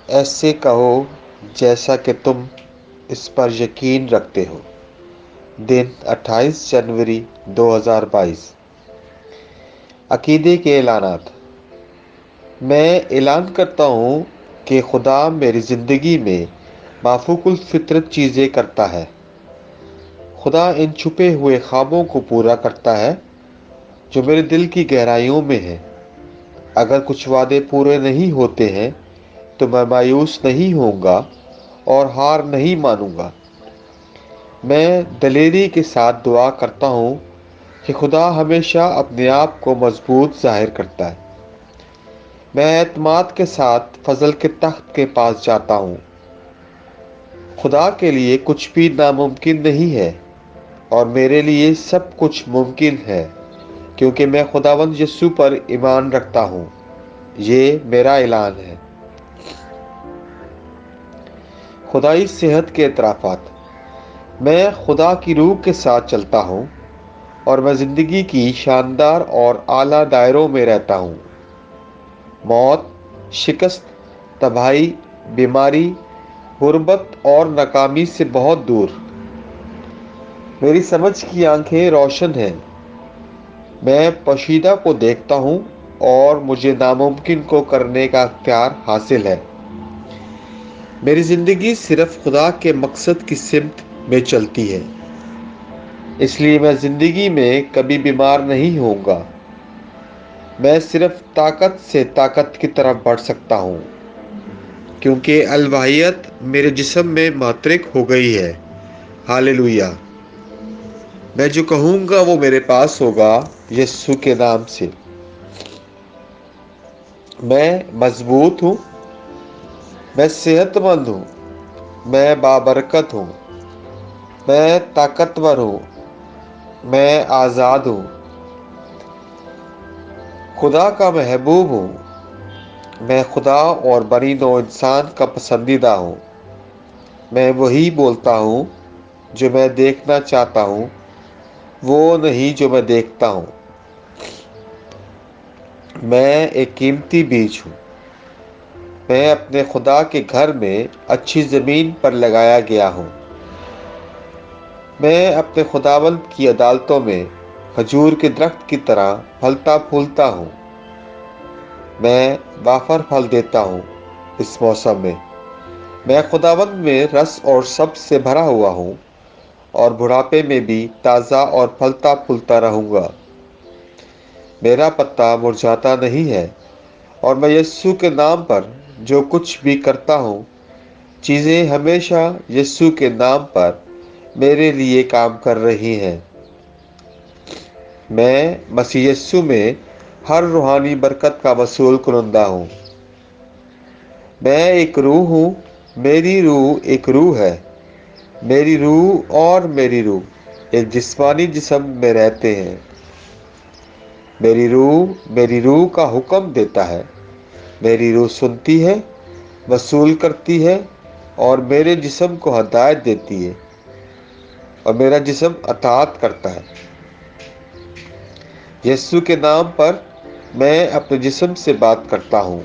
ایسے کہو جیسا کہ تم اس پر یقین رکھتے ہو۔ دن 28 جنوری 2022۔ عقیدے کے اعلانات۔ میں اعلان کرتا ہوں کہ خدا میری زندگی میں مافوق الفطرت چیزیں کرتا ہے۔ خدا ان چھپے ہوئے خوابوں کو پورا کرتا ہے جو میرے دل کی گہرائیوں میں ہیں۔ اگر کچھ وعدے پورے نہیں ہوتے ہیں تو میں مایوس نہیں ہوں گا اور ہار نہیں مانوں گا۔ میں دلیری کے ساتھ دعا کرتا ہوں کہ خدا ہمیشہ اپنے آپ کو مضبوط ظاہر کرتا ہے۔ میں اعتماد کے ساتھ فضل کے تخت کے پاس جاتا ہوں۔ خدا کے لیے کچھ بھی ناممکن نہیں ہے اور میرے لیے سب کچھ ممکن ہے کیونکہ میں خداوند یسوع پر ایمان رکھتا ہوں۔ یہ میرا اعلان ہے۔ خدائی صحت کے اعترافات۔ میں خدا کی روح کے ساتھ چلتا ہوں اور میں زندگی کی شاندار اور اعلیٰ دائروں میں رہتا ہوں۔ موت، شکست، تباہی، بیماری، غربت اور ناکامی سے بہت دور۔ میری سمجھ کی آنکھیں روشن ہیں۔ میں پوشیدہ کو دیکھتا ہوں اور مجھے ناممکن کو کرنے کا اختیار حاصل ہے۔ میری زندگی صرف خدا کے مقصد کی سمت میں چلتی ہے، اس لیے میں زندگی میں کبھی بیمار نہیں ہوں گا۔ میں صرف طاقت سے طاقت کی طرف بڑھ سکتا ہوں کیونکہ الوہیت میرے جسم میں متحرک ہو گئی ہے۔ ہاللویا۔ میں جو کہوں گا وہ میرے پاس ہوگا یسوع کے نام سے۔ میں مضبوط ہوں، میں صحت مند ہوں، میں بابرکت ہوں، میں طاقتور ہوں، میں آزاد ہوں، خدا کا محبوب ہوں، میں خدا اور بنی نوع انسان کا پسندیدہ ہوں۔ میں وہی بولتا ہوں جو میں دیکھنا چاہتا ہوں، وہ نہیں جو میں دیکھتا ہوں۔ میں ایک قیمتی بیج ہوں۔ میں اپنے خدا کے گھر میں اچھی زمین پر لگایا گیا ہوں۔ میں اپنے خداوند کی عدالتوں میں کھجور کے درخت کی طرح پھلتا پھولتا ہوں۔ میں وافر پھل دیتا ہوں اس موسم میں۔ میں خداوند میں رس اور سبز سے بھرا ہوا ہوں اور بڑھاپے میں بھی تازہ اور پھلتا پھولتا رہوں گا۔ میرا پتا مرجھاتا نہیں ہے اور میں یسوع کے نام پر جو کچھ بھی کرتا ہوں، چیزیں ہمیشہ یسوع کے نام پر میرے لیے کام کر رہی ہیں۔ میں مسیح یسوع میں ہر روحانی برکت کا وصول کنندہ ہوں۔ میں ایک روح ہوں، میری روح ایک روح ہے۔ میری روح اور میری روح ایک جسمانی جسم میں رہتے ہیں۔ میری روح کا حکم دیتا ہے، میری روح سنتی ہے، وصول کرتی ہے اور میرے جسم کو ہدایت دیتی ہے اور میرا جسم اطاعت کرتا ہے۔ یسوع کے نام پر میں اپنے جسم سے بات کرتا ہوں۔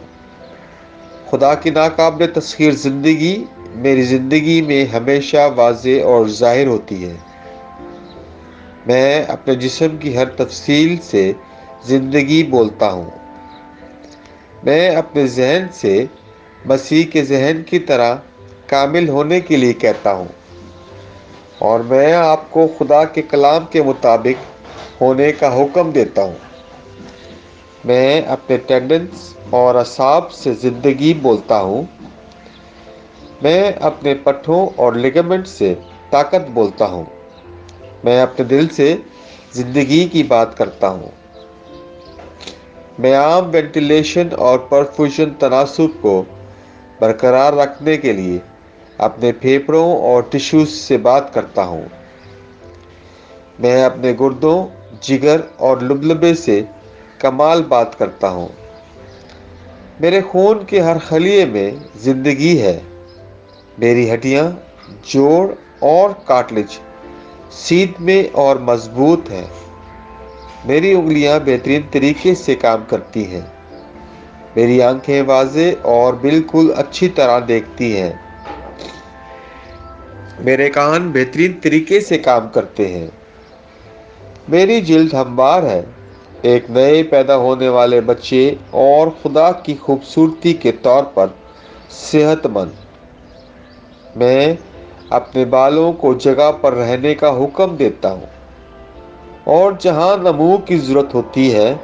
خدا کی ناقابل تسخیر زندگی میری زندگی میں ہمیشہ واضح اور ظاہر ہوتی ہے۔ میں اپنے جسم کی ہر تفصیل سے زندگی بولتا ہوں۔ میں اپنے ذہن سے مسیح کے ذہن کی طرح کامل ہونے کے لیے کہتا ہوں اور میں آپ کو خدا کے کلام کے مطابق ہونے کا حکم دیتا ہوں۔ میں اپنے ٹینڈنز اور اعصاب سے زندگی بولتا ہوں۔ میں اپنے پٹھوں اور لیگمنٹ سے طاقت بولتا ہوں۔ میں اپنے دل سے زندگی کی بات کرتا ہوں۔ میں عام وینٹیلیشن اور پرفیوژن تناسب کو برقرار رکھنے کے لیے اپنے پھیپھڑوں اور ٹشوز سے بات کرتا ہوں۔ میں اپنے گردوں، جگر اور لبلبے سے کمال بات کرتا ہوں۔ میرے خون کے ہر خلیے میں زندگی ہے۔ میری ہڈیاں، جوڑ اور کارٹلیج سیدھ میں اور مضبوط ہیں۔ میری انگلیاں بہترین طریقے سے کام کرتی ہیں۔ میری آنکھیں واضح اور بالکل اچھی طرح دیکھتی ہیں۔ میرے کان بہترین طریقے سے کام کرتے ہیں۔ میری جلد ہموار ہے۔ ایک نئے پیدا ہونے والے بچے اور خدا کی خوبصورتی کے طور پر صحت مند۔ میں اپنے بالوں کو جگہ پر رہنے کا حکم دیتا ہوں، اور جہاں نمو کی ضرورت ہوتی ہے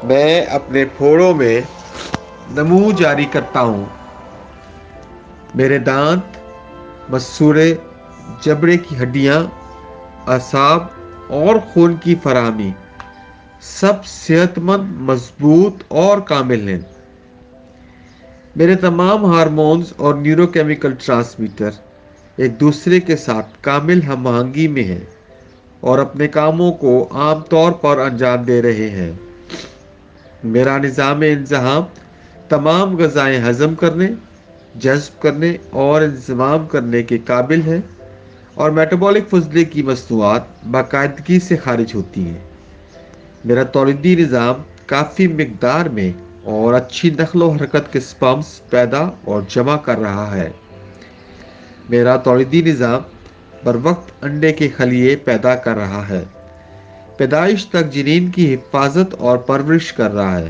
میں اپنے پھوڑوں میں نمو جاری کرتا ہوں۔ میرے دانت، مسوڑے، جبڑے کی ہڈیاں، اعصاب اور خون کی فراہمی سب صحت مند، مضبوط اور کامل ہیں۔ میرے تمام ہارمونز اور نیورو کیمیکل ٹرانسمیٹر ایک دوسرے کے ساتھ کامل ہم آہنگی میں ہیں اور اپنے کاموں کو عام طور پر انجام دے رہے ہیں۔ میرا نظام انضہام تمام غذائیں ہضم کرنے، جذب کرنے اور انضمام کرنے کے قابل ہے، اور میٹابولک فضلے کی مصنوعات باقاعدگی سے خارج ہوتی ہیں۔ میرا تولیدی نظام کافی مقدار میں اور اچھی نقل و حرکت کے سپرمز پیدا اور جمع کر رہا ہے۔ میرا تولیدی نظام بر وقت انڈے کے خلیے پیدا کر رہا ہے، پیدائش تک جنین کی حفاظت اور پرورش کر رہا ہے۔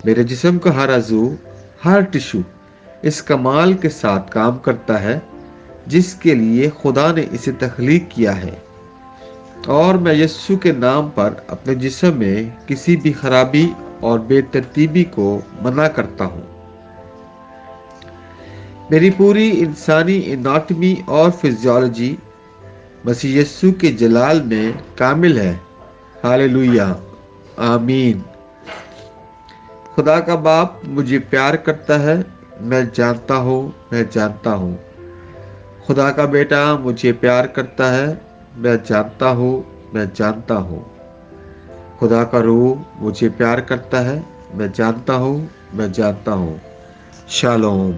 میرے جسم کا ہر عضو، ہر ٹشو اس کمال کے ساتھ کام کرتا ہے جس کے لیے خدا نے اسے تخلیق کیا ہے، اور میں یسوع کے نام پر اپنے جسم میں کسی بھی خرابی اور بے ترتیبی کو منع کرتا ہوں۔ میری پوری انسانی اناٹمی اور فزیولوجی مسیح یسوع کے جلال میں کامل ہے۔ ہاللویہ، آمین۔ خدا کا باپ مجھے پیار کرتا ہے، میں جانتا ہوں، میں جانتا ہوں۔ خدا کا بیٹا مجھے پیار کرتا ہے، میں جانتا ہوں، میں جانتا ہوں۔ خدا کا روح مجھے پیار کرتا ہے، میں جانتا ہوں، میں جانتا ہوں۔ شالوم۔